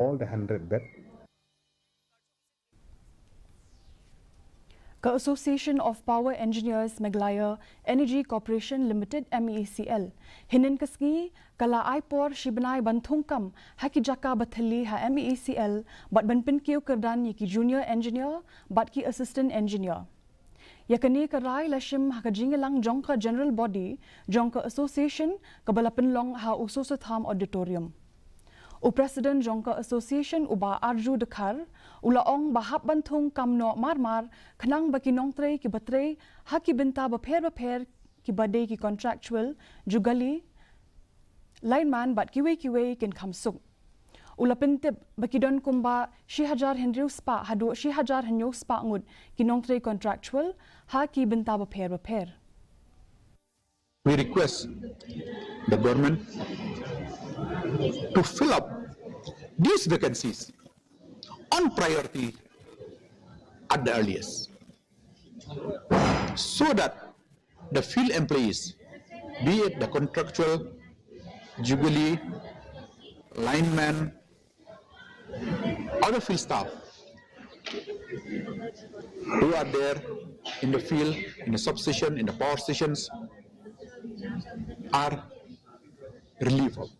all the 100 beds. The Association of Power Engineers Meecl Energy Corporation Limited MECL hinin kasgi kala aipor shibanai ban Thung kam haki Jaka Thylli ha MECL bat ban pinkiu kerdan yiki junior engineer bat ki assistant engineer. Yakani karai lashim ha kajingelang jongka general body jongka association kabala penlong ha usosatham auditorium. President Jongka Association uba arju dekhar ulaong bahap banthung kamno marmar khnang baki nongtrei ki batrei haki binta bapher ki bade ki contractual jugali lineman bat kiwe kin khamsuk ulapintip baki don kumba 6000 henriu spa hadu 6000 henyo spa ngut ki nongtrei contractual haki binta bapher. We request the government to fill up these vacancies on priority at the earliest, so that the field employees, be it the contractual, jubilee, lineman, other field staff who are there in the field, in the substation, in the power stations, are relieved of.